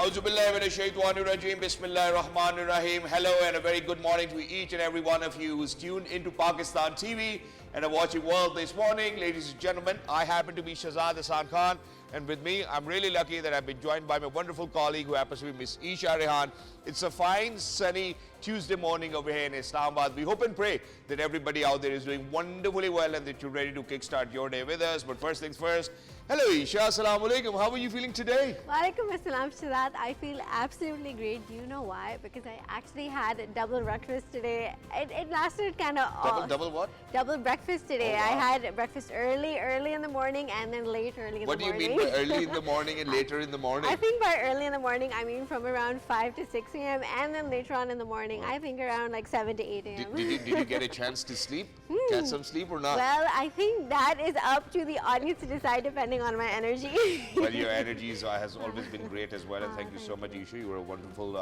Auzubillahiminash-shaytanir-rajim. Bismillahir-rahmanir-rahim. Hello and a very good morning to each and every one of you who's tuned into Pakistan TV and are watching World this morning. Ladies and gentlemen, I happen to be Shahzad Hasan Khan, and with me, I'm really lucky that I've been joined by my wonderful colleague who happens to be Miss Eesha Rehan. It's a fine, sunny Tuesday morning over here in Islamabad. We hope and pray that everybody out there is doing wonderfully well and that you're ready to kickstart your day with us. But first things first, hello Eesha, assalamu alaikum. How are you feeling today? Walaikum assalam, Shahzad. I feel absolutely great. Do you know why? Because I actually had a double breakfast today. It lasted kind of... Double what? Double breakfast today. Oh, wow. I had breakfast early in the morning and then late early in the morning. What do you mean by early in the morning and later in the morning? I think by early in the morning, I mean from around 5 to 6 a.m. and then later on in the morning, I think around like 7 to 8 a.m. Did you get a chance to sleep? Get some sleep or not? Well, I think that is up to the audience to decide depending on my energy. Well, your energy has always been great as well, and thank you so much, Eesha. You're a wonderful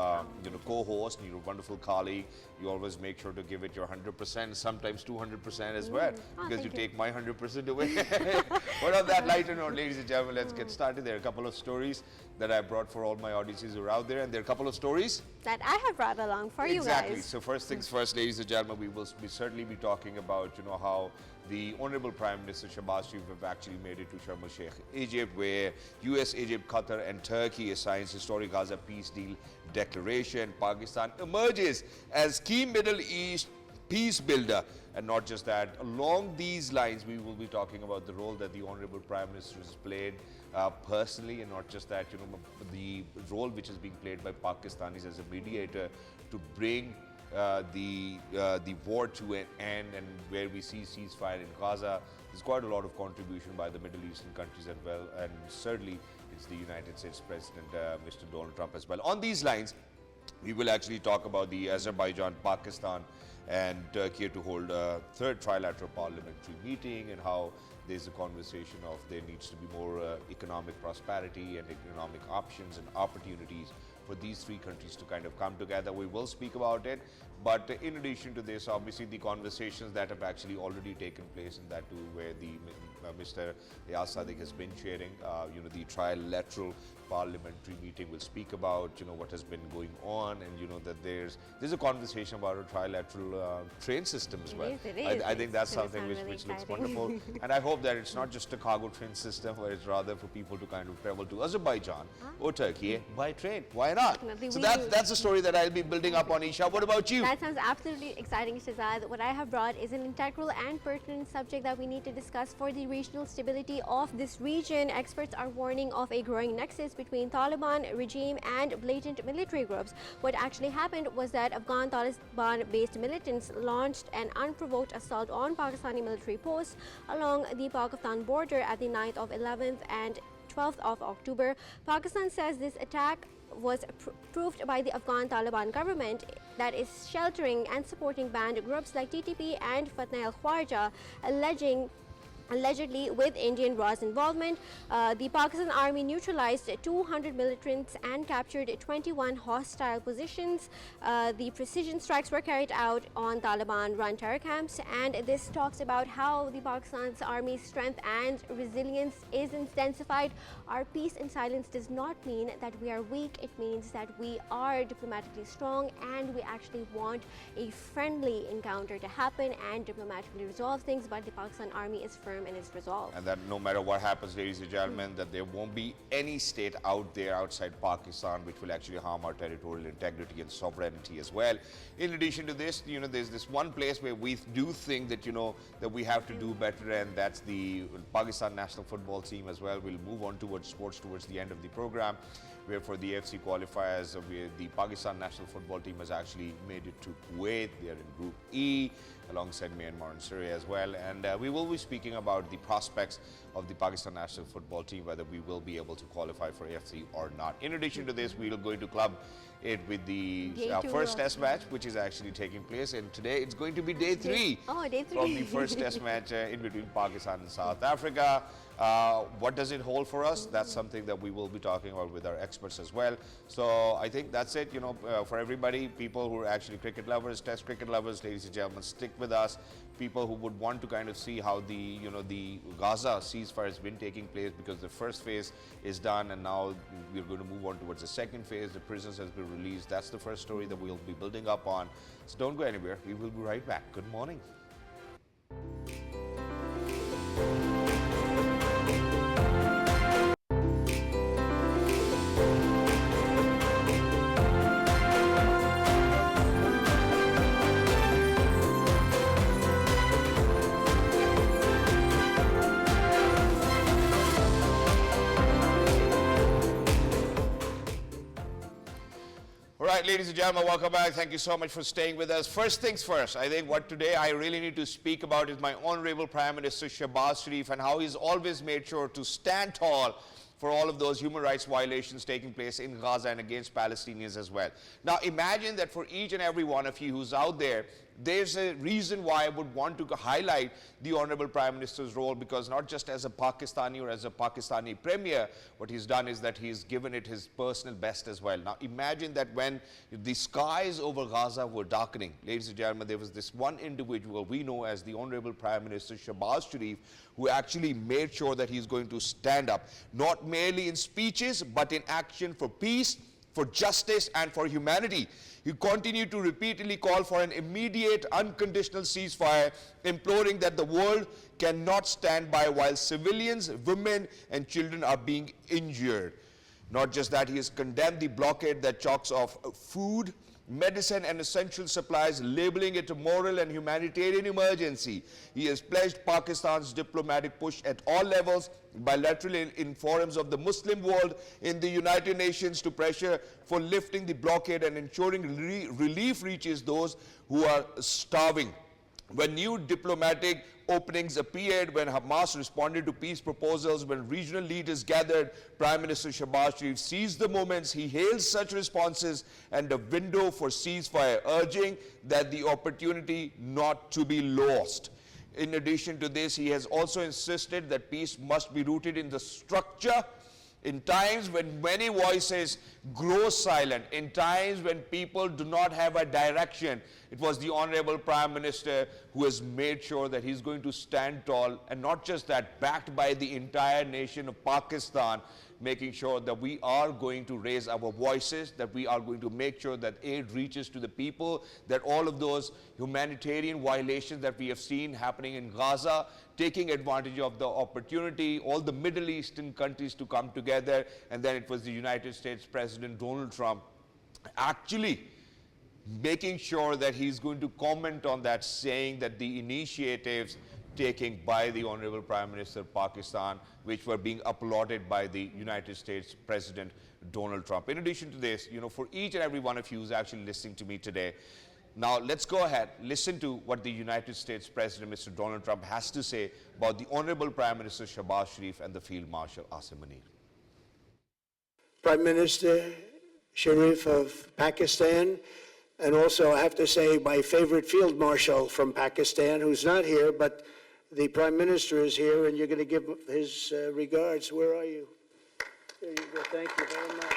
co-host, and you're a wonderful colleague. You always make sure to give it your 100%, sometimes 200% as well, because you take my 100% away. But on that lighter note, ladies and gentlemen, let's get started. There are a couple of stories that I brought for all my audiences who are out there, and there are a couple of stories that I have brought along for you guys. Exactly. So first things first, ladies and gentlemen, we will certainly be talking about how the Honorable Prime Minister Shahbaz Sharif have actually made it to Sharm el-Sheikh, Egypt, where US, Egypt, Qatar and Turkey signs historic Gaza peace deal declaration. Pakistan emerges as key Middle East peace builder. And not just that, along these lines, we will be talking about the role that the Honorable Prime Minister has played personally, and not just that, the role which is being played by Pakistanis as a mediator to bring the war to an end, and where we see ceasefire in Gaza. There's quite a lot of contribution by the Middle Eastern countries as well, and certainly it's the United States President, Mr. Donald Trump as well. On these lines, we will actually talk about the Azerbaijan, Pakistan and Turkey to hold a third trilateral parliamentary meeting, and how there's a conversation of there needs to be more economic prosperity and economic options and opportunities for these three countries to kind of come together. We will speak about it, but in addition to this, obviously the conversations that have actually already taken place, and that too where the Mr. Sadiq has been chairing, the trilateral parliamentary meeting. Will speak about what has been going on, and that there's a conversation about a trilateral train system as well. I think that's something which looks wonderful, and I hope that it's not just a cargo train system, but it's rather for people to kind of travel to Azerbaijan or Turkey by train. Why not? So that's the story that I'll be building up on, Eesha. What about you? That sounds absolutely exciting, Shahzad. What I have brought is an integral and pertinent subject that we need to discuss for the regional stability of this region. Experts are warning of a growing nexus between Taliban regime and blatant military groups. What actually happened was that Afghan Taliban-based militants launched an unprovoked assault on Pakistani military posts along the Pakistan border at the 9th of 11th and 12th of October. Pakistan says this attack was proved by the Afghan Taliban government that is sheltering and supporting banned groups like TTP and Fatna al-Khawarja, allegedly with Indian RAZA involvement. The Pakistan Army neutralized 200 militants and captured 21 hostile positions. The precision strikes were carried out on Taliban-run terror camps, and this talks about how the Pakistan's Army's strength and resilience is intensified. Our peace in silence does not mean that we are weak. It means that we are diplomatically strong, and we actually want a friendly encounter to happen and diplomatically resolve things, but the Pakistan Army is firm in its resolve. And that no matter what happens, ladies and gentlemen, that there won't be any state out there outside Pakistan which will actually harm our territorial integrity and sovereignty as well. In addition to this, there's this one place where we do think that, that we have to do better, and that's the Pakistan national football team as well. We'll move on towards sports towards the end of the program, where for the AFC qualifiers, the Pakistan national football team has actually made it to Kuwait. They are in Group E, alongside Myanmar and Syria as well. And we will be speaking about the prospects of the Pakistan national football team, whether we will be able to qualify for AFC or not. In addition to this, we are going to club it with the first test match, which is actually taking place. And today it's going to be day 3 day 3 from the first test match in between Pakistan and South Africa. What does it hold for us? That's something that we will be talking about with our experts as well. So I think that's it, for everybody, people who are actually cricket lovers, test cricket lovers, ladies and gentlemen, stick with us. People who would want to kind of see how the Gaza ceasefire has been taking place, because the first phase is done and now we're going to move on towards the second phase. The prisoners has been released. That's the first story that we'll be building up on. So don't go anywhere. We will be right back. Good morning. Ladies and gentlemen, welcome back. Thank you so much for staying with us. First things first, I think what today I really need to speak about is my Honorable Prime Minister Shahbaz Sharif and how he's always made sure to stand tall for all of those human rights violations taking place in Gaza and against Palestinians as well. Now imagine that for each and every one of you who's out there, there's a reason why I would want to highlight the Honorable Prime Minister's role, because not just as a Pakistani or as a Pakistani Premier, what he's done is that he's given it his personal best as well. Now imagine that when the skies over Gaza were darkening, ladies and gentlemen, there was this one individual we know as the Honorable Prime Minister Shahbaz Sharif, who actually made sure that he's going to stand up, not merely in speeches, but in action for peace, for justice and for humanity. He continued to repeatedly call for an immediate, unconditional ceasefire, imploring that the world cannot stand by while civilians, women and children are being injured. Not just that, he has condemned the blockade that chokes off food, medicine and essential supplies, labeling it a moral and humanitarian emergency. He has pledged Pakistan's diplomatic push at all levels, bilaterally in forums of the Muslim world, in the United Nations, to pressure for lifting the blockade and ensuring relief reaches those who are starving. When new diplomatic openings appeared, when Hamas responded to peace proposals, when regional leaders gathered, Prime Minister Shahbaz Sharif seized the moments. He hails such responses and a window for ceasefire, urging that the opportunity not to be lost. In addition to this, he has also insisted that peace must be rooted in the structure. In times when many voices grow silent, in times when people do not have a direction, it was the Honorable Prime Minister who has made sure that he's going to stand tall, and not just that, backed by the entire nation of Pakistan, making sure that we are going to raise our voices, that we are going to make sure that aid reaches to the people, that all of those humanitarian violations that we have seen happening in Gaza, taking advantage of the opportunity, all the Middle Eastern countries to come together, and then it was the United States President Donald Trump actually making sure that he's going to comment on that, saying that the initiatives taken by the Honorable Prime Minister of Pakistan, which were being applauded by the United States President Donald Trump. In addition to this, for each and every one of you who's actually listening to me today, now let's go ahead, listen to what the United States President, Mr. Donald Trump, has to say about the Honorable Prime Minister Shahbaz Sharif and the Field Marshal Asim Munir. Prime Minister Sharif of Pakistan, and also I have to say my favorite Field Marshal from Pakistan, who's not here, but the Prime Minister is here, and you're going to give his regards. Where are you? There you go. Thank you very much.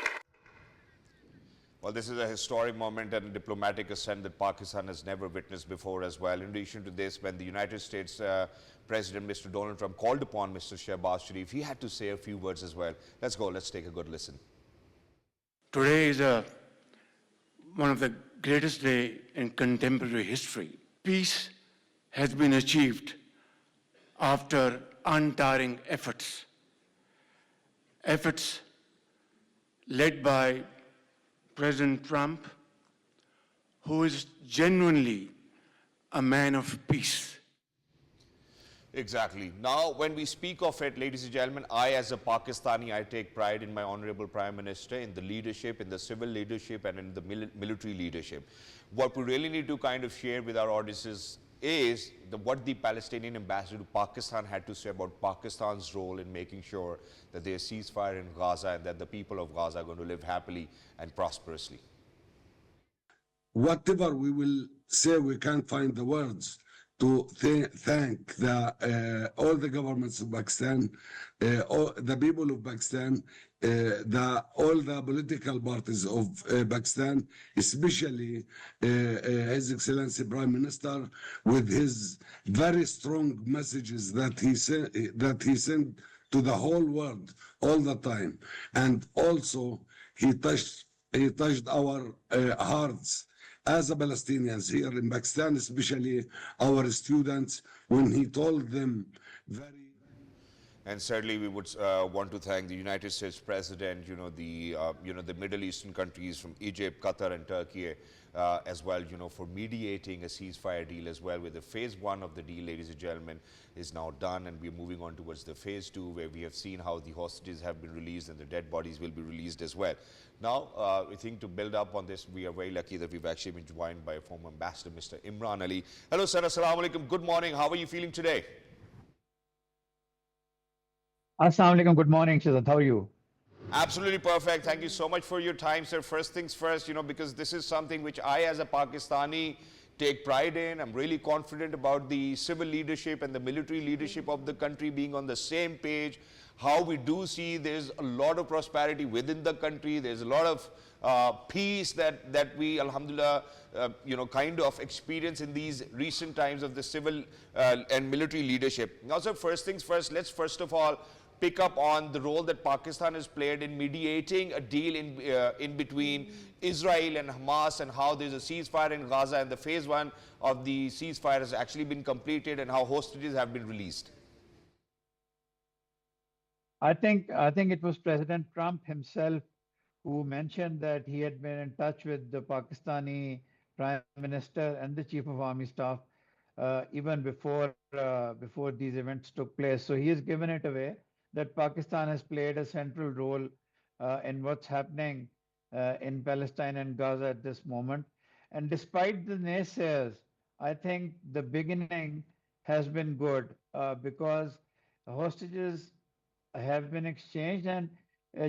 Well, this is a historic moment and a diplomatic ascent that Pakistan has never witnessed before as well. In addition to this, when the United States President, Mr. Donald Trump, called upon Mr. Shahbaz Sharif, he had to say a few words as well. Let's go. Let's take a good listen. Today is one of the greatest days in contemporary history. Peace has been achieved after untiring efforts. Efforts led by President Trump, who is genuinely a man of peace. Exactly. Now, when we speak of it, ladies and gentlemen, I as a Pakistani, I take pride in my Honorable Prime Minister, in the leadership, in the civil leadership and in the military leadership. What we really need to kind of share with our audiences is what the Palestinian ambassador to Pakistan had to say about Pakistan's role in making sure that there's ceasefire in Gaza and that the people of Gaza are going to live happily and prosperously. Whatever we will say, we can't find the words to thank all the governments of Pakistan, all the people of Pakistan, all the political parties of Pakistan, especially His Excellency Prime Minister, with his very strong messages that he sent to the whole world all the time, and also he touched our hearts as a Palestinians here in Pakistan, especially our students, when he told them very. And certainly, we would want to thank the United States President, the Middle Eastern countries from Egypt, Qatar, and Turkey as well, for mediating a ceasefire deal as well. With the phase 1 of the deal, ladies and gentlemen, is now done, and we're moving on towards the phase 2, where we have seen how the hostages have been released and the dead bodies will be released as well. Now, I think to build up on this, we are very lucky that we've actually been joined by a former ambassador, Mr. Imran Ali. Hello, sir. Assalamu alaikum. Good morning. How are you feeling today? Assalamu alaikum. Good morning, Shahzad. How are you? Absolutely perfect. Thank you so much for your time, sir. First things first, because this is something which I, as a Pakistani, take pride in. I'm really confident about the civil leadership and the military leadership of the country being on the same page. How we do see there's a lot of prosperity within the country. There's a lot of peace that we, alhamdulillah, kind of experience in these recent times of the civil and military leadership. Now, sir, first things first, let's first of all pick up on the role that Pakistan has played in mediating a deal in between Israel and Hamas, and how there's a ceasefire in Gaza, and the phase 1 of the ceasefire has actually been completed, and how hostages have been released. I think it was President Trump himself who mentioned that he had been in touch with the Pakistani Prime Minister and the Chief of Army Staff even before these events took place. So he has given it away that Pakistan has played a central role in what's happening in Palestine and Gaza at this moment. And despite the naysayers, I think the beginning has been good because hostages have been exchanged. And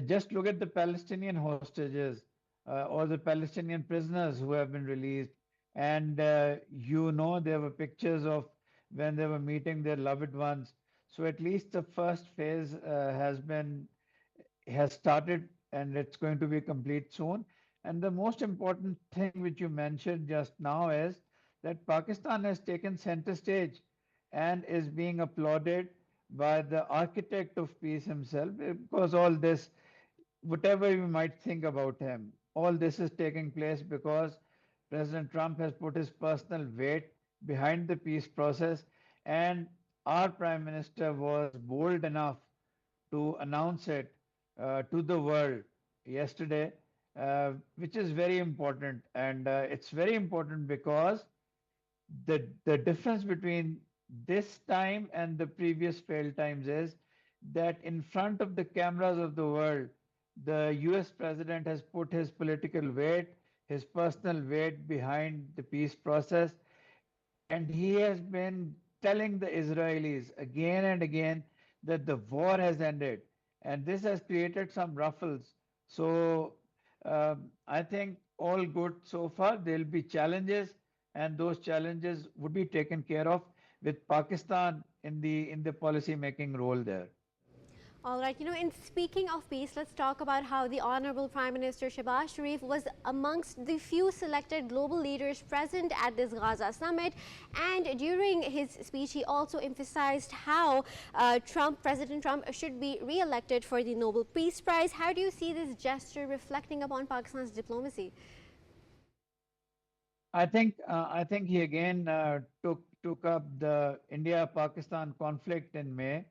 just look at the Palestinian hostages or the Palestinian prisoners who have been released. And there were pictures of when they were meeting their loved ones. So at least the first phase has started, and it's going to be complete soon. And the most important thing which you mentioned just now is that Pakistan has taken center stage and is being applauded by the architect of peace himself, because all this, whatever you might think about him, all this is taking place because President Trump has put his personal weight behind the peace process, and our Prime Minister was bold enough to announce it to the world yesterday, which is very important. And it's very important because the difference between this time and the previous failed times is that in front of the cameras of the world, the US President has put his political weight, his personal weight behind the peace process, and he has been telling the Israelis again and again that the war has ended. And this has created some ruffles. So I think all good so far. There'll be challenges, and those challenges would be taken care of with Pakistan in the policy making role there. All right, in speaking of peace, let's talk about how the Honorable Prime Minister Shehbaz Sharif was amongst the few selected global leaders present at this Gaza summit. And during his speech, he also emphasized how President Trump should be re-elected for the Nobel Peace Prize. How do you see this gesture reflecting upon Pakistan's diplomacy? I think he again took up the India-Pakistan conflict in May,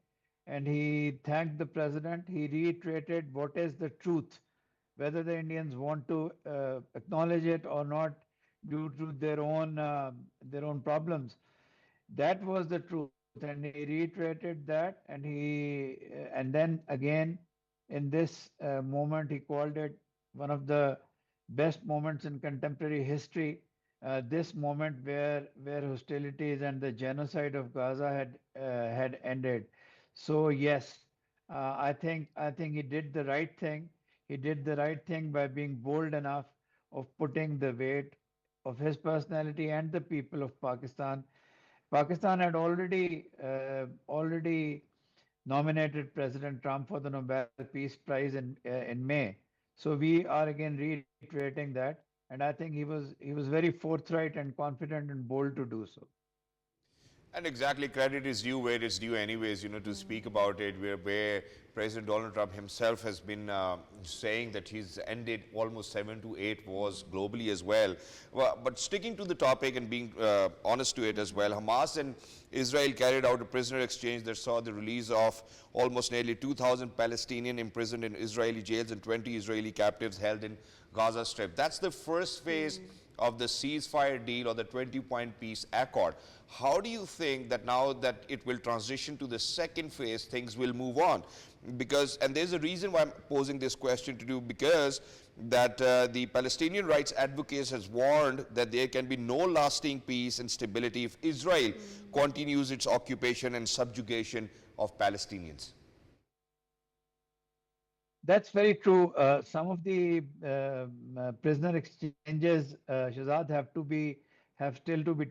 and he thanked the president. He reiterated what is the truth, whether the Indians want to acknowledge it or not due to their own problems. That was the truth, and he reiterated that. And then again in this moment, he called it one of the best moments in contemporary history. This moment where hostilities and the genocide of Gaza had ended. So yes, I think he did the right thing. He did the right thing by being bold enough of putting the weight of his personality and the people of Pakistan Pakistan had already nominated President Trump for the Nobel Peace Prize in May. So we are again reiterating that, and I think he was very forthright and confident and bold to do so. And exactly, credit is due where it's due anyways, to speak about it, where President Donald Trump himself has been saying that he's ended almost 7 to 8 wars globally as well. But sticking to the topic and being honest to it as well, Hamas and Israel carried out a prisoner exchange that saw the release of almost nearly 2,000 Palestinians imprisoned in Israeli jails and 20 Israeli captives held in Gaza Strip. That's the first phase of the ceasefire deal or the 20-point peace accord. How do you think that now that it will transition to the second phase, things will move on? Because, and there's a reason why I'm posing this question to you, because that the Palestinian rights advocates has warned that there can be no lasting peace and stability if Israel continues its occupation and subjugation of Palestinians. That's very true. Some of the prisoner exchanges, Shahzad, have still to be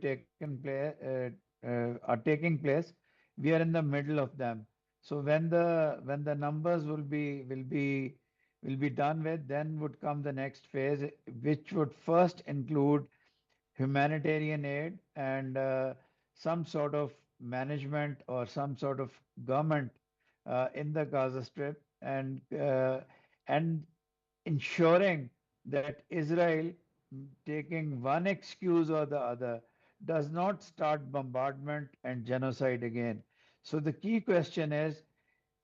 are taking place. We are in the middle of them. So when the numbers will be done with, then would come the next phase, which would first include humanitarian aid and some sort of management or some sort of government in the Gaza Strip, and ensuring that Israel, taking one excuse or the other, does not start bombardment and genocide again. So the key question is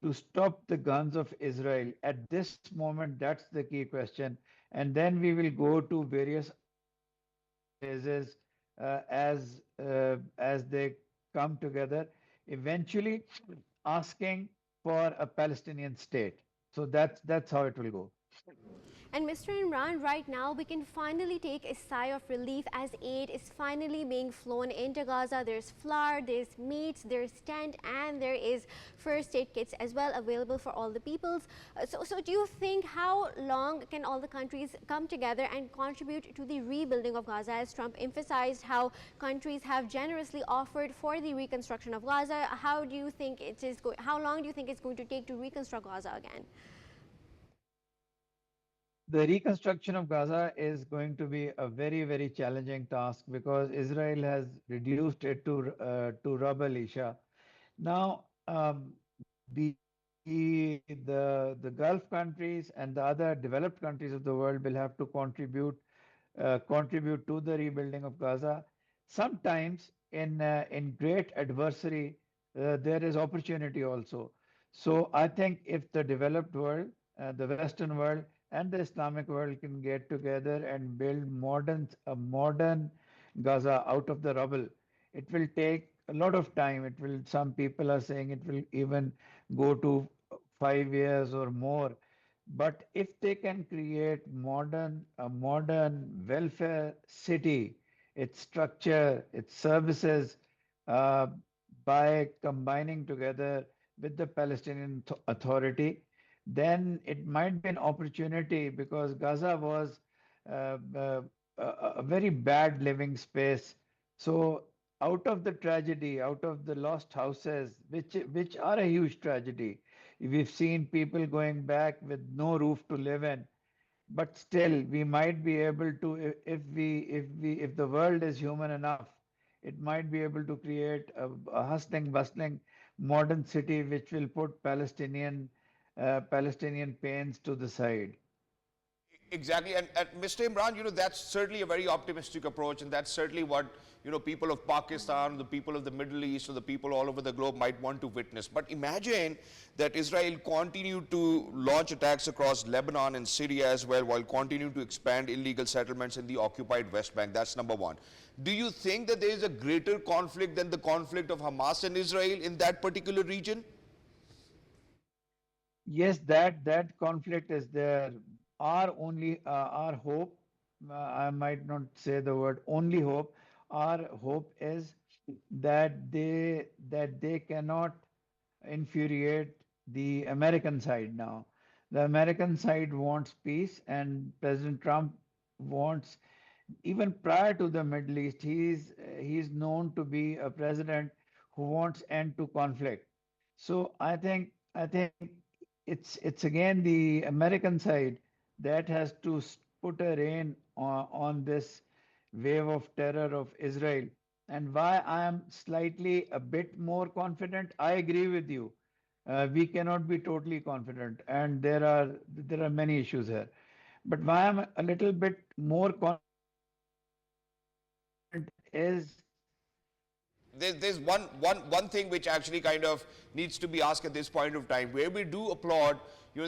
to stop the guns of Israel. At this moment, that's the key question. And then we will go to various phases as they come together, eventually asking for a Palestinian state. So that's how it will go. And Mr. Imran, right now we can finally take a sigh of relief as aid is finally being flown into Gaza. There's flour, there's meat, there's tent, and there is first aid kits as well available for all the peoples. So do you think how long can all the countries come together and contribute to the rebuilding of Gaza, as Trump emphasized how countries have generously offered for the reconstruction of Gaza? How do you think how long do you think it's going to take to reconstruct Gaza again? The reconstruction of Gaza is going to be a very, very challenging task because Israel has reduced it to rubble, Eesha. Now, the, the Gulf countries and the other developed countries of the world will have to contribute to the rebuilding of Gaza. Sometimes in great adversity, there is opportunity also. So I think if the developed world, the Western world, and the Islamic world can get together and build a modern Gaza out of the rubble, it will take a lot of time. Some people are saying it will even go to 5 years or more. But if they can create a modern welfare city, its structure, its services, uh, by combining together with the Palestinian Authority, then it might be an opportunity because Gaza was uh, uh, a very bad living space. So out of the tragedy, out of the lost houses, which are a huge tragedy, we've seen people going back with no roof to live in. But still, we might be able to, if the world is human enough, it might be able to create a hustling, bustling modern city which will put Palestinian pains to the side. Exactly, and Mr. Imran, that's certainly a very optimistic approach, and that's certainly what, people of Pakistan, the people of the Middle East, or the people all over the globe might want to witness. But imagine that Israel continued to launch attacks across Lebanon and Syria as well, while continuing to expand illegal settlements in the occupied West Bank. That's number one. Do you think that there is a greater conflict than the conflict of Hamas and Israel in that particular region? Yes, that conflict is there. Our hope, I might not say the word only hope. Our hope is that they cannot infuriate the American side now. The American side wants peace, and President Trump wants even prior to the Middle East, he's known to be a president who wants end to conflict. So I think it's again the American side that has to put a rein on this wave of terror of Israel. And why I am slightly a bit more confident, I agree with you. We cannot be totally confident, and there are many issues here. But why I'm a little bit more confident is There's one thing which actually kind of needs to be asked at this point of time, where we do applaud,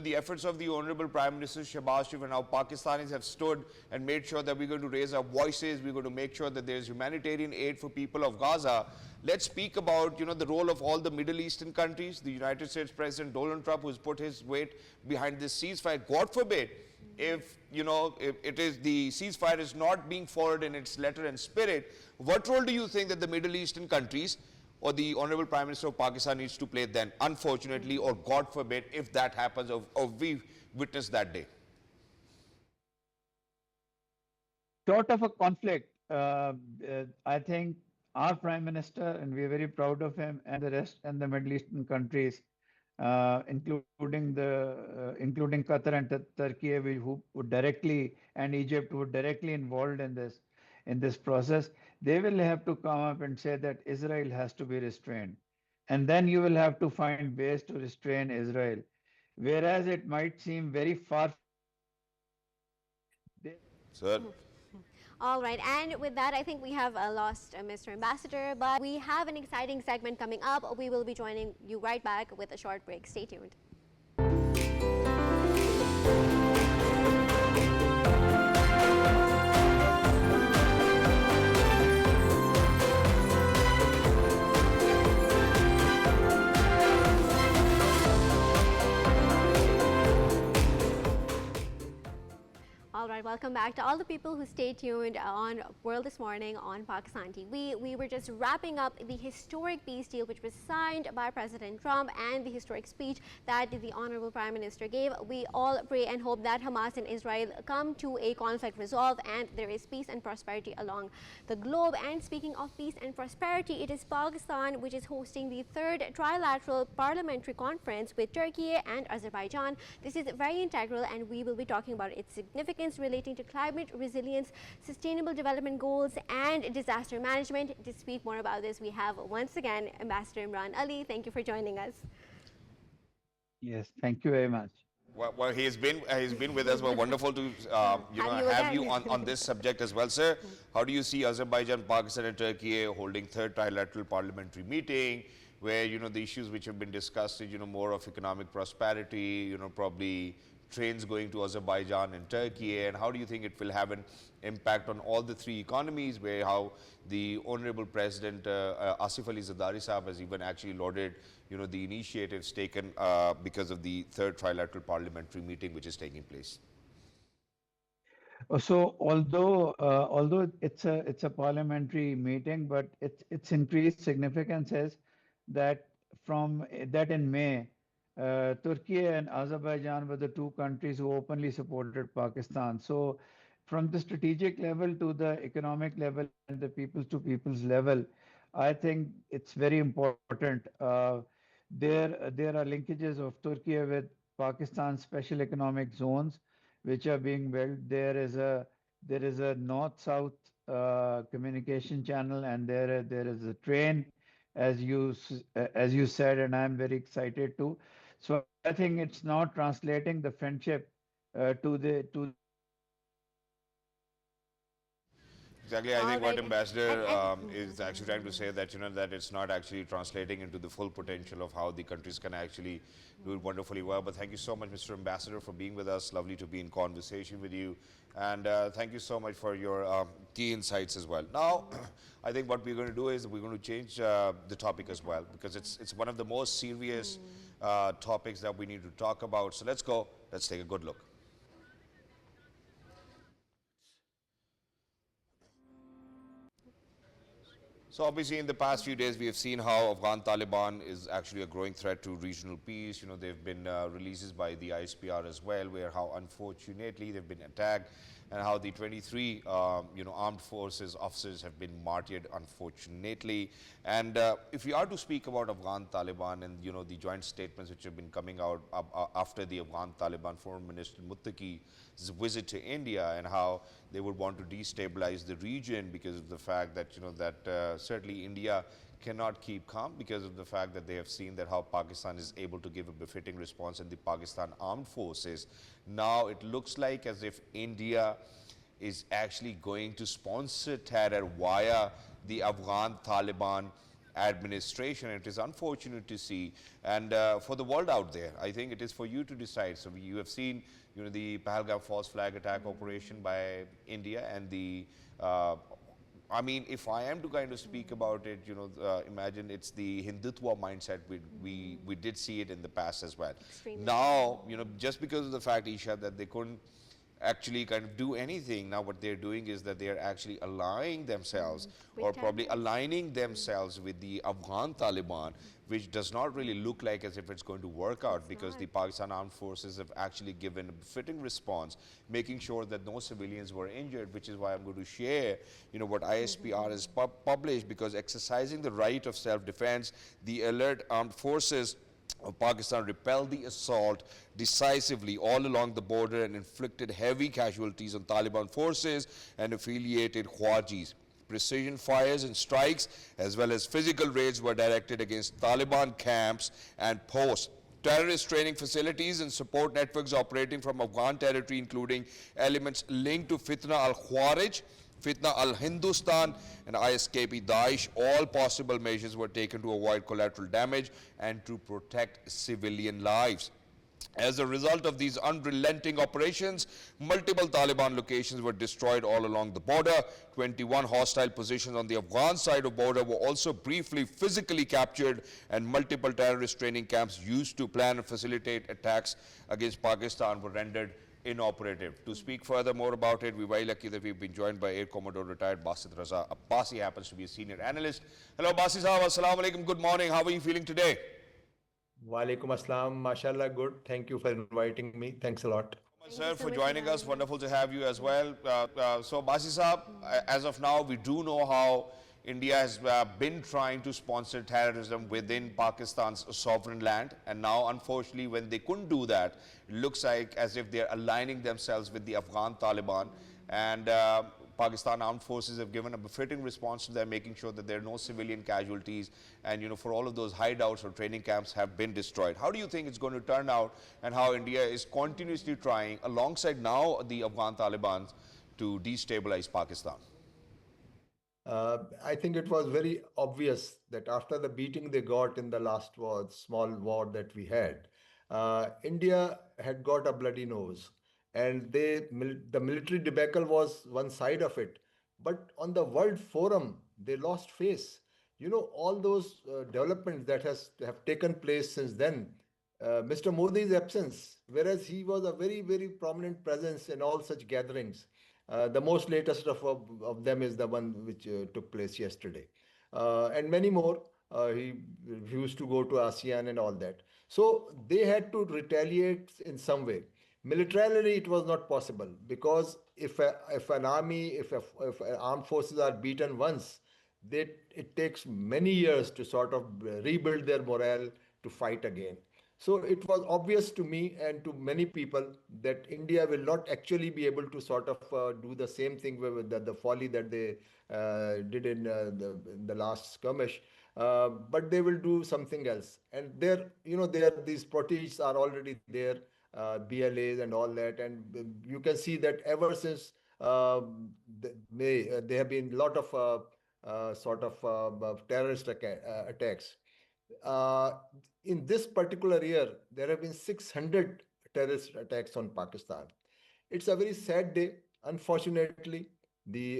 the efforts of the Honorable Prime Minister Shahbaz Sharif and how Pakistanis have stood and made sure that we're going to raise our voices, we're going to make sure that there's humanitarian aid for people of Gaza. Let's speak about, the role of all the Middle Eastern countries, the United States President Donald Trump, who's put his weight behind this ceasefire. God forbid, if it is the ceasefire is not being followed in its letter and spirit, what role do you think that the Middle Eastern countries or the Honorable Prime Minister of Pakistan needs to play then, unfortunately, or God forbid, if that happens, or we witness that day? short of a conflict. I think our Prime Minister, and we are very proud of him, and the rest and the Middle Eastern countries, including Qatar and Turkey, who would directly, and Egypt, who were directly involved in this process, they will have to come up and say that Israel has to be restrained, and then you will have to find ways to restrain Israel, whereas it might seem very far. Sir? All right, and with that, I think we have lost Mr. Ambassador, but we have an exciting segment coming up. We will be joining you right back with a short break. Stay tuned. All right, welcome back to all the people who stay tuned on World This Morning on Pakistan TV. We were just wrapping up the historic peace deal which was signed by President Trump and the historic speech that the Honorable Prime Minister gave. We all pray and hope that Hamas and Israel come to a conflict resolve and there is peace and prosperity along the globe. And speaking of peace and prosperity, it is Pakistan which is hosting the third trilateral parliamentary conference with Turkey and Azerbaijan. This is very integral and we will be talking about its significance relating to climate resilience, sustainable development goals, and disaster management. To speak more about this, we have once again Ambassador Imran Ali. Thank you for joining us. Yes, thank you very much. Well, he's been with us. Well, wonderful to have you on this subject as well, sir. How do you see Azerbaijan, Pakistan, and Turkey holding third trilateral parliamentary meeting, where the issues which have been discussed is more of economic prosperity, probably trains going to Azerbaijan and Turkey, and how do you think it will have an impact on all the three economies, where how the Honorable President Asif Ali Zardari Sahab has even actually lauded the initiatives taken because of the third trilateral parliamentary meeting which is taking place? So although it's a parliamentary meeting, but its increased significance is that in May, Turkey and Azerbaijan were the two countries who openly supported Pakistan. So from the strategic level to the economic level and the peoples to peoples level, I think it's very important. There are linkages of Turkey with Pakistan's special economic zones, which are being built. There is a north-south communication channel, and there is a train, as you said, and I'm very excited too. So I think it's now translating the friendship to. Exactly. I think what Ambassador is actually trying to say that, that it's not actually translating into the full potential of how the countries can actually do it wonderfully well. But thank you so much, Mr. Ambassador, for being with us. Lovely to be in conversation with you. And thank you so much for your key insights as well. Now, I think what we're going to do is we're going to change the topic as well, because it's one of the most serious topics that we need to talk about. So let's go. Let's take a good look. So obviously in the past few days we have seen how Afghan Taliban is actually a growing threat to regional peace. There have been releases by the ISPR as well, where how unfortunately they've been attacked and how the 23 armed forces officers have been martyred, unfortunately. And if we are to speak about Afghan Taliban and the joint statements which have been coming out after the Afghan Taliban Foreign Minister Muttaqi's visit to India, and how they would want to destabilize the region because of the fact that certainly India cannot keep calm because of the fact that they have seen that how Pakistan is able to give a befitting response in the Pakistan armed forces. Now it looks like as if India is actually going to sponsor terror via the Afghan Taliban administration. It is unfortunate to see, and for the world out there, I think it is for you to decide. So you have seen the Pahalgam false flag attack operation by India, and the I mean, if I am to kind of speak about it, imagine it's the Hindutva mindset. We did see it in the past as well. Extremely. Now, just because of the fact, Eesha, that they couldn't actually kind of do anything, now what they're doing is that they're actually allying themselves or probably aligning themselves with the Afghan Taliban, which does not really look like as if it's going to work out, because the Pakistan armed forces have actually given a fitting response, making sure that no civilians were injured, which is why I'm going to share, what ISPR has published, because exercising the right of self-defense, the alert armed forces of Pakistan repelled the assault decisively all along the border and inflicted heavy casualties on Taliban forces and affiliated Khwajis. Precision fires and strikes as well as physical raids were directed against Taliban camps and posts. Terrorist training facilities and support networks operating from Afghan territory, including elements linked to Fitna al-Khwarij, Fitna al-Hindustan and ISKP Daesh, all possible measures were taken to avoid collateral damage and to protect civilian lives. As a result of these unrelenting operations, multiple Taliban locations were destroyed all along the border. 21 hostile positions on the Afghan side of border were also briefly physically captured, and multiple terrorist training camps used to plan and facilitate attacks against Pakistan were rendered inoperative. To speak further more about it, we're very lucky that we've been joined by Air Commodore retired Basit Raza. ABBASI happens to be a senior analyst. Hello, Basit Sahab. Assalamu alaikum. Good morning. How are you feeling today? Walaikum assalam. Mashallah, good. Thank you for inviting me. Thanks a lot. Sir, for joining us. Wonderful to have you as well. So, Basit Sahab, as of now, we do know how India has been trying to sponsor terrorism within Pakistan's sovereign land, and now unfortunately when they couldn't do that, it looks like as if they're aligning themselves with the Afghan Taliban, and Pakistan armed forces have given a befitting response to them, making sure that there are no civilian casualties, and for all of those hideouts or training camps have been destroyed. How do you think it's going to turn out, and how India is continuously trying alongside now the Afghan Taliban to destabilize Pakistan? I think it was very obvious that after the beating they got in the last war, small war that we had, India had got a bloody nose, and the military debacle was one side of it. But on the world forum, they lost face. All those developments that have taken place since then, Mr. Modi's absence, whereas he was a very, very prominent presence in all such gatherings. The most latest of them is the one which took place yesterday. And many more. He used to go to ASEAN and all that. So they had to retaliate in some way. Militarily, it was not possible, because if an army, if armed forces are beaten once, it takes many years to sort of rebuild their morale to fight again. So it was obvious to me and to many people that India will not actually be able to sort of do the same thing with the folly that they did in the last skirmish, but they will do something else. And these proteges are already there, BLAs and all that, and you can see that ever since there have been a lot of terrorist attacks. In this particular year, there have been 600 terrorist attacks on Pakistan. It's a very sad day. Unfortunately,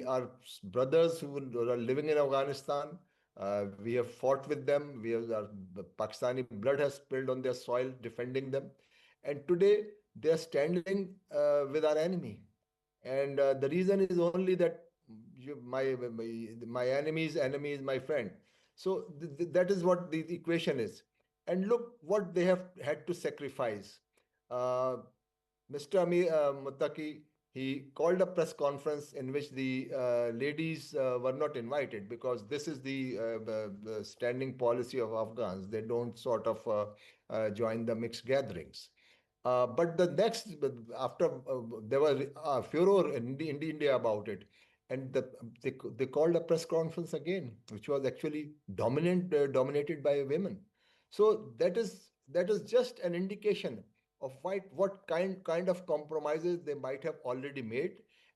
our brothers who are living in Afghanistan, we have fought with them. The Pakistani blood has spilled on their soil, defending them. And today, they are standing with our enemy. And the reason is only that my enemy's enemy is my friend. So that is what the equation is. And look what they have had to sacrifice. Mr. Muttaqi he called a press conference in which the ladies were not invited, because this is the standing policy of Afghans. They don't sort of join the mixed gatherings. But the next, after there was furor in India about it, and they called a press conference again, which was actually dominated by women. So that is just an indication of what kind of compromises they might have already made,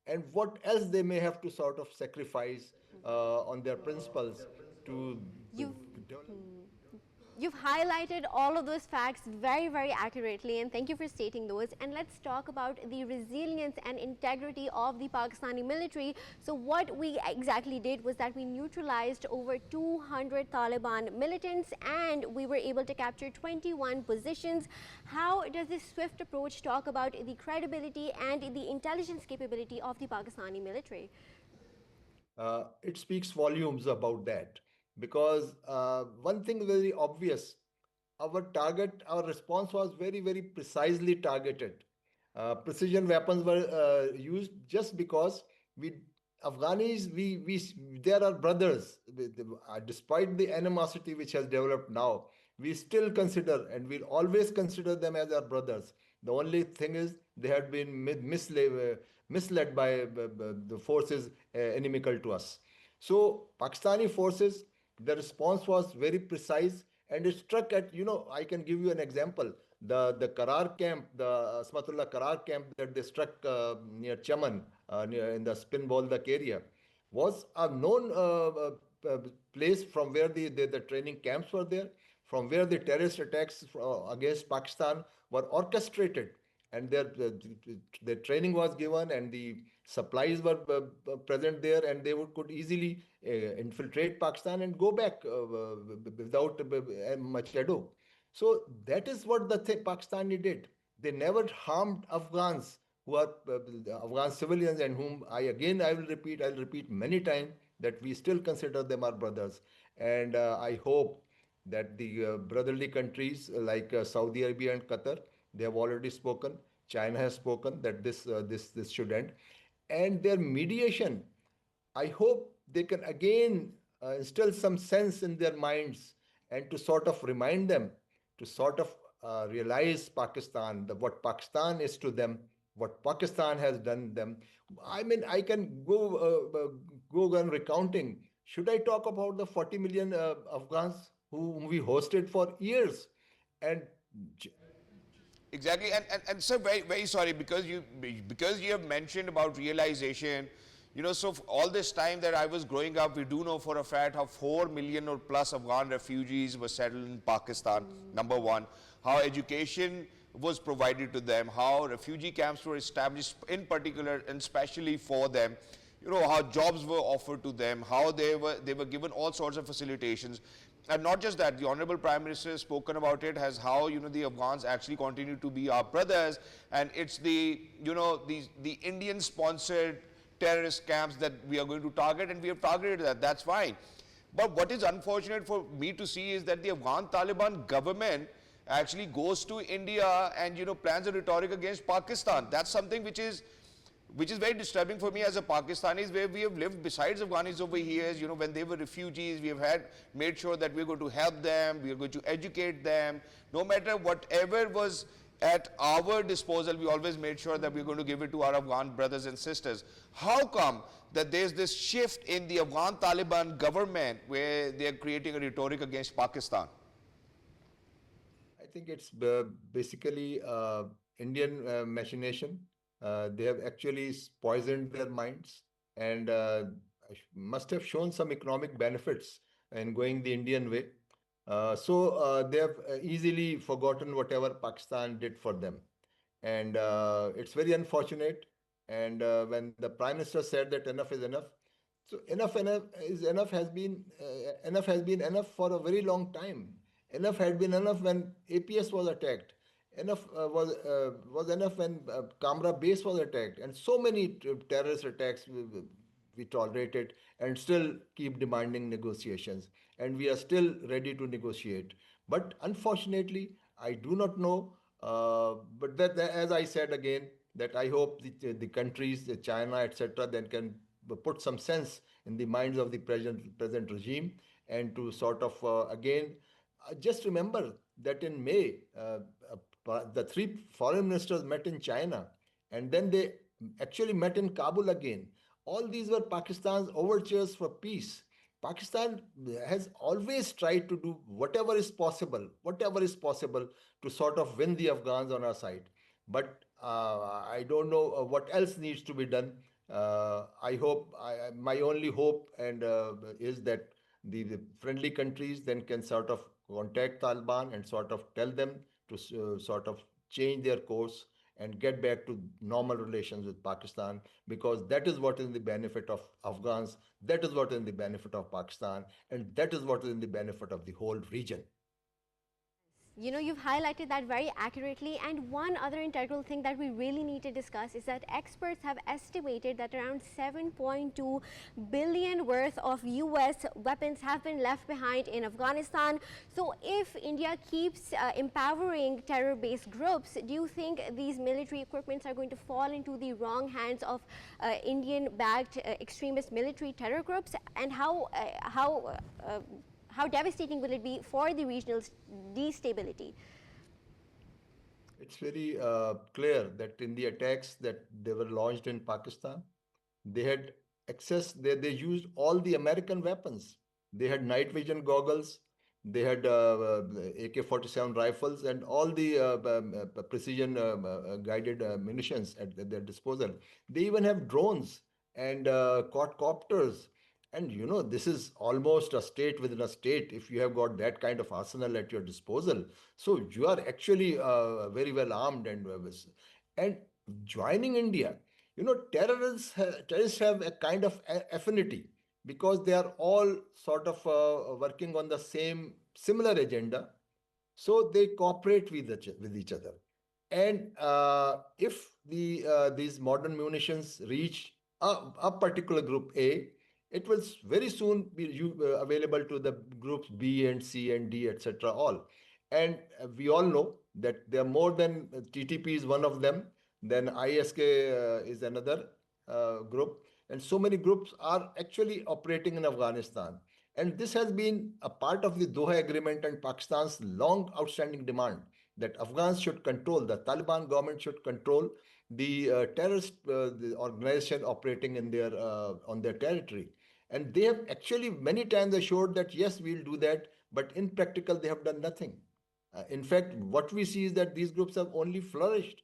and what else they may have to sort of sacrifice on their principles to You've develop. You've highlighted all of those facts very, very accurately, and thank you for stating those. And let's talk about the resilience and integrity of the Pakistani military. So what we exactly did was that we neutralized over 200 Taliban militants, and we were able to capture 21 positions. How does this swift approach talk about the credibility and the intelligence capability of the Pakistani military? It speaks volumes about that, because one thing very obvious, our response was very, very precisely targeted. Precision weapons were used just because we Afghanis, they are our brothers. Despite the animosity which has developed now, we still consider and we'll always consider them as our brothers. The only thing is they had been misled by the forces inimical to us. So Pakistani forces, the response was very precise, and it struck at, I can give you an example. The Karar camp, the Asmatullah Karar camp that they struck near Chaman, in the Spin Boldak area, was a known place from where the training camps were there, from where the terrorist attacks against Pakistan were orchestrated, and their training was given, and the supplies were present there, and they could easily infiltrate Pakistan and go back without much ado. So that is what the Pakistani did. They never harmed Afghans, who are Afghan civilians, and whom I will repeat many times, that we still consider them our brothers. And I hope that the brotherly countries like Saudi Arabia and Qatar, they have already spoken. China has spoken that this should end, and their mediation, I hope they can again instill some sense in their minds, and to sort of remind them to sort of realize Pakistan, what Pakistan is to them, what Pakistan has done them. I mean, I can go on recounting. Should I talk about the 40 million Afghans whom we hosted for years? And Exactly, and sir, very very sorry, because you have mentioned about realization. So all this time that I was growing up, we do know for a fact how 4 million or plus Afghan refugees were settled in Pakistan. Number one, how education was provided to them, how refugee camps were established in particular and especially for them. How jobs were offered to them, how they were given all sorts of facilitations. And not just that, the Honorable Prime Minister has spoken about it, as how, the Afghans actually continue to be our brothers, and it's the Indian-sponsored terrorist camps that we are going to target, and we have targeted that. That's fine. But what is unfortunate for me to see is that the Afghan Taliban government actually goes to India and, plans a rhetoric against Pakistan. That's something which is very disturbing for me as a Pakistanis, where we have lived besides Afghanis over here. When they were refugees, we have made sure that we're going to help them, we are going to educate them. No matter whatever was at our disposal, we always made sure that we're going to give it to our Afghan brothers and sisters. How come that there's this shift in the Afghan Taliban government where they're creating a rhetoric against Pakistan? I think it's basically Indian machination. They have actually poisoned their minds, and must have shown some economic benefits in going the Indian way. So they have easily forgotten whatever Pakistan did for them. And it's very unfortunate. And when the Prime Minister said that enough is enough, so enough has been enough for a very long time. Enough had been enough when APS was attacked. Enough was enough when Kamra base was attacked, and so many terrorist attacks we tolerated, and still keep demanding negotiations, and we are still ready to negotiate. But unfortunately, I do not know. But as I said again, that I hope the countries, China, etc., then can put some sense in the minds of the present regime, and to sort of again just remember that in May, the three foreign ministers met in China, and then they actually met in Kabul again. All these were Pakistan's overtures for peace. Pakistan has always tried to do whatever is possible to sort of win the Afghans on our side. But I don't know what else needs to be done. I hope, my only hope and is that the friendly countries then can sort of contact Taliban and sort of tell them to sort of change their course and get back to normal relations with Pakistan, because that is what is in the benefit of Afghans, that is what is in the benefit of Pakistan, and that is what is in the benefit of the whole region. You know, you've highlighted that very accurately, and one other integral thing that we really need to discuss is that experts have estimated that around 7.2 billion worth of US weapons have been left behind in Afghanistan. So if India keeps empowering terror-based groups, do you think these military equipments are going to fall into the wrong hands of Indian-backed extremist military terror groups? And how devastating will it be for the regional destability? It's very clear that in the attacks that they were launched in Pakistan, they had access, they used all the American weapons. They had night vision goggles, they had AK-47 rifles, and all the precision guided munitions at their disposal. They even have drones and quadcopters. And you know, this is almost a state within a state if you have got that kind of arsenal at your disposal. So you are actually very well armed and joining India. You know, terrorists have a kind of affinity because they are all sort of working on the similar agenda. So they cooperate with each other. And if these modern munitions reach a particular group A, it will very soon be available to the groups B and C and D, etc. all. And we all know that there are more than TTP is one of them, then ISK is another group. And so many groups are actually operating in Afghanistan. And this has been a part of the Doha Agreement and Pakistan's long outstanding demand that Afghans should control, the Taliban government should control the terrorist the organization operating in their on their territory. And they have actually many times assured that yes, we'll do that, but in practical they have done nothing. In fact, what we see is that these groups have only flourished.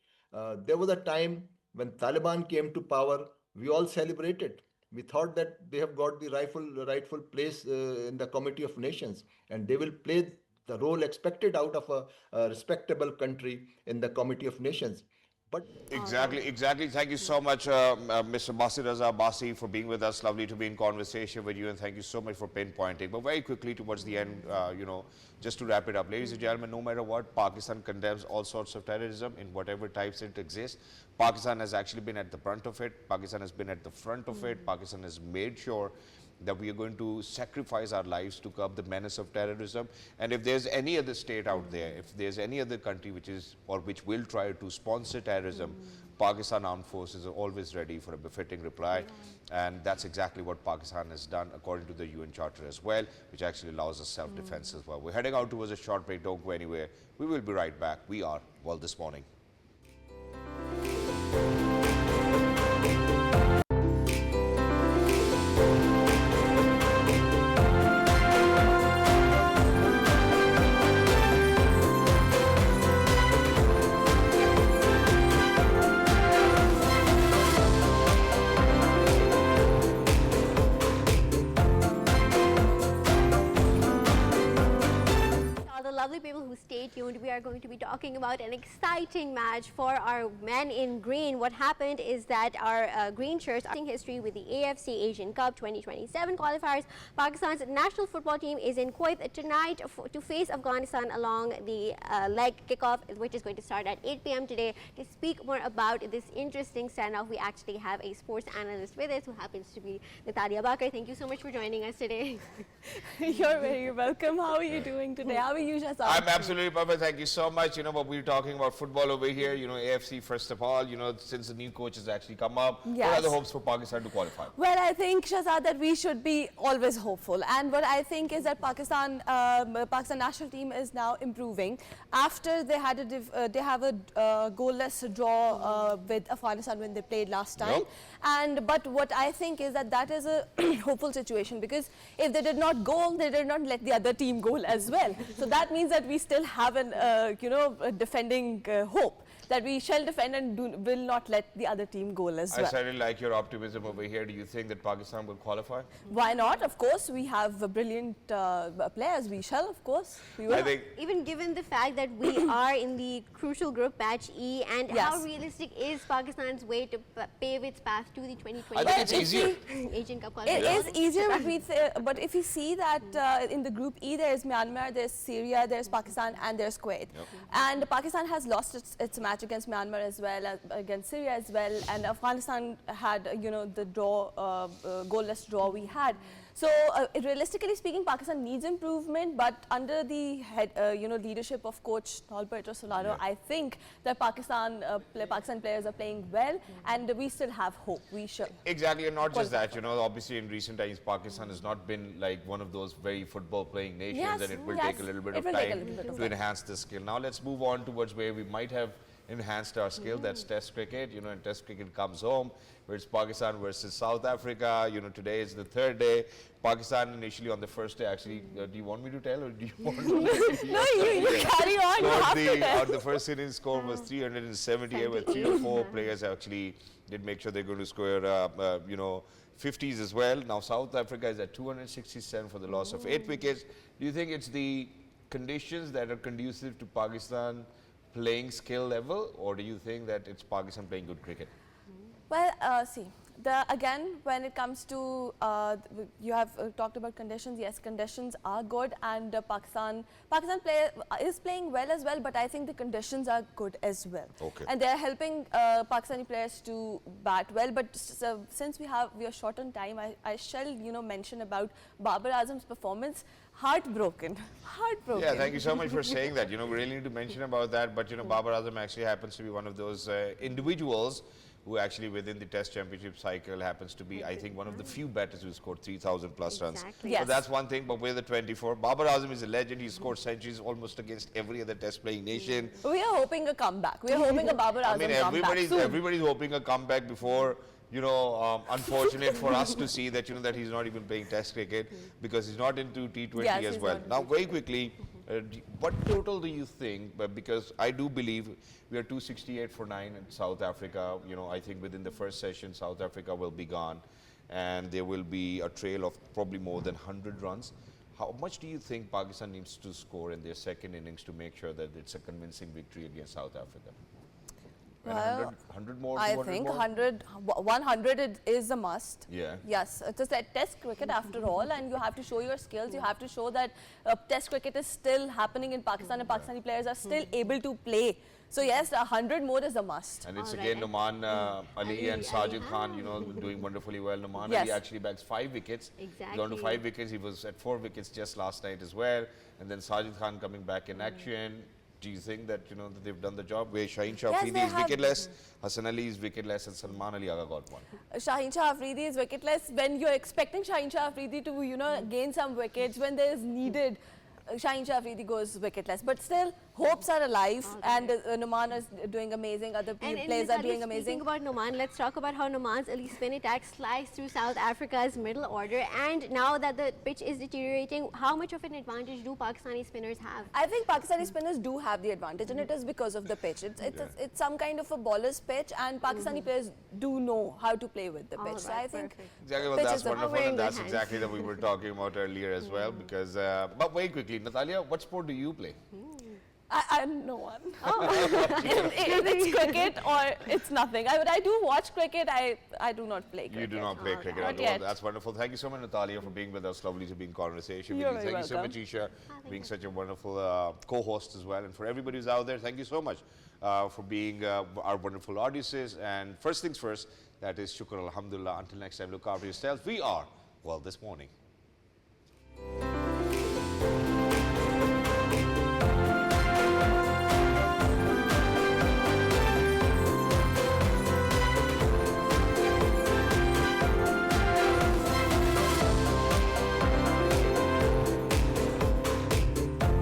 There was a time when Taliban came to power, we all celebrated. We thought that they have got the rightful place in the Committee of Nations, and they will play the role expected out of a respectable country in the Committee of Nations. But Exactly. Thank you so much, Mr. Basit ABBASI, for being with us. Lovely to be in conversation with you, and thank you so much for pinpointing. But very quickly towards the end, you know, just to wrap it up, ladies and gentlemen, no matter what, Pakistan condemns all sorts of terrorism in whatever types it exists. Pakistan has actually been at the front of it. Pakistan has been at the front of it. Pakistan has made sure that we are going to sacrifice our lives to curb the menace of terrorism. And if there's any other state out there, if there's any other country which is or which will try to sponsor terrorism, Pakistan Armed Forces are always ready for a befitting reply. And that's exactly what Pakistan has done according to the UN Charter as well, which actually allows us self-defense as well. We're heading out towards a short break. Don't go anywhere. We will be right back. We are World This Morning. People who stay tuned, we are going to be talking about an exciting match for our men in green. What happened is that our green shirts are in history with the AFC Asian Cup 2027 qualifiers. Pakistan's national football team is in Kuwait tonight to face Afghanistan along the leg kickoff, which is going to start at 8 p.m. today. To speak more about this interesting standoff, we actually have a sports analyst with us who happens to be BAQER. Thank you so much for joining us today. You're very welcome. How are you doing today? How are you, Shahzad. I'm absolutely perfect. Thank you so much. You know, but we're talking about football over here. You know, AFC, first of all, you know, since the new coach has actually come up, what are the hopes for Pakistan to qualify? Well, I think, Shahzad, that we should be always hopeful. And what I think is that Pakistan national team is now improving. After they had they have a goalless draw with Afghanistan when they played last time. But what I think is that is a hopeful situation, because if they did not goal, they did not let the other team goal as well. So that means that we still have an a defending hope, that we shall defend and will not let the other team goal as well. I certainly like your optimism over here. Do you think that Pakistan will qualify? Why not? Of course, we have brilliant players. We shall, of course. We will. I think even given the fact that we are in the crucial group, Batch E, and how realistic is Pakistan's way to pave its path to the 2020 I think it's easier. Asian Cup It qualifier? is easier, but if you see that in the Group E, there's Myanmar, there's Syria, there's Pakistan, and there's Kuwait. And Pakistan has lost its match against Myanmar as well, against Syria as well, and Afghanistan had, the draw, goalless draw we had. So realistically speaking, Pakistan needs improvement, but under the leadership of coach Nalpetro Solaro, I think that Pakistan players are playing well, and we still have hope. We should. Exactly, and not just that, obviously in recent times, Pakistan has not been like one of those very football playing nations, and it will take a little bit of time to enhance the skill. Now let's move on towards where we might have enhanced our skill. That's Test cricket. And Test cricket comes home, where it's Pakistan versus South Africa. Today is the third day. Pakistan initially on the first day, actually, do you want me to tell, or do you want to? No, you carry on. The first innings score was 378, where 3 or 4 players actually did make sure they're going to score, 50s as well. Now South Africa is at 267 for the loss of 8 wickets. Do you think it's the conditions that are conducive to Pakistan playing skill level, or do you think that it's Pakistan playing good cricket? Well, see, again, when it comes to, you have talked about conditions. Yes, conditions are good, and Pakistan is playing well as well, but I think the conditions are good as well. Okay. And they're helping Pakistani players to bat well, but since we are short on time, I shall, mention about Babar Azam's performance. Heartbroken. Yeah, thank you so much for saying that. We really need to mention about that, but Babar Azam actually happens to be one of those individuals who actually within the Test Championship cycle happens to be, I think, one of the few batters who scored 3,000 plus runs. Exactly. Yes. So that's one thing, but we're the 24. Babar Azam is a legend. He scored centuries almost against every other Test playing nation. We are hoping a comeback. We are hoping a Babar Azam comeback soon. Everybody's hoping a comeback before. Unfortunate for us to see that, that he's not even playing Test cricket because he's not into T20 as well. Now, very quickly, what total do you think? Because I do believe we are 268 for 9 in South Africa. I think within the first session, South Africa will be gone, and there will be a trail of probably more than 100 runs. How much do you think Pakistan needs to score in their second innings to make sure that it's a convincing victory against South Africa? Well, 100 more, I think more? 100 is a must. Yeah. Yes, it's a Test cricket after all, and you have to show your skills. You have to show that Test cricket is still happening in Pakistan, and Pakistani players are still able to play. So yes, 100 more is a must. And it's again Noman Ali and Sajid Khan, doing wonderfully well. Noman Ali actually bags 5 wickets. Exactly. He's gone to 5 wickets. He was at 4 wickets just last night as well. And then Sajid Khan coming back in action. Do you think that that they've done the job? Where Shaheen Shah Afridi is wicketless, Hassan Ali is wicketless, and Salman Ali Agha got 1. Shaheen Shah Afridi is wicketless. When you're expecting Shaheen Shah Afridi to gain some wickets, when there is needed, Shaheen Shah Afridi goes wicketless. But still, hopes are alive, and Noman is doing amazing. Other players are doing amazing. Speaking about Noman, let's talk about how Noman's early spin attack sliced through South Africa's middle order. And now that the pitch is deteriorating, how much of an advantage do Pakistani spinners have? I think Pakistani spinners do have the advantage, and it is because of the pitch. It's some kind of a baller's pitch, and Pakistani players do know how to play with the pitch. So I think exactly. Well, that's wonderful, and that's exactly that we were talking about earlier as well. Because, but very quickly, Natalia, what sport do you play? I'm no one. It's cricket or it's nothing. I do watch cricket. I do not play cricket. You do not play cricket at all. That's wonderful. Thank you so much, Natalia, for being with us. Lovely to be in conversation with you. Thank you so much, Eesha, being such a wonderful co-host as well. And for everybody who's out there, thank you so much for being our wonderful audiences. And first things first, that is shukr, alhamdulillah. Until next time, look after yourselves. We are, well, this morning.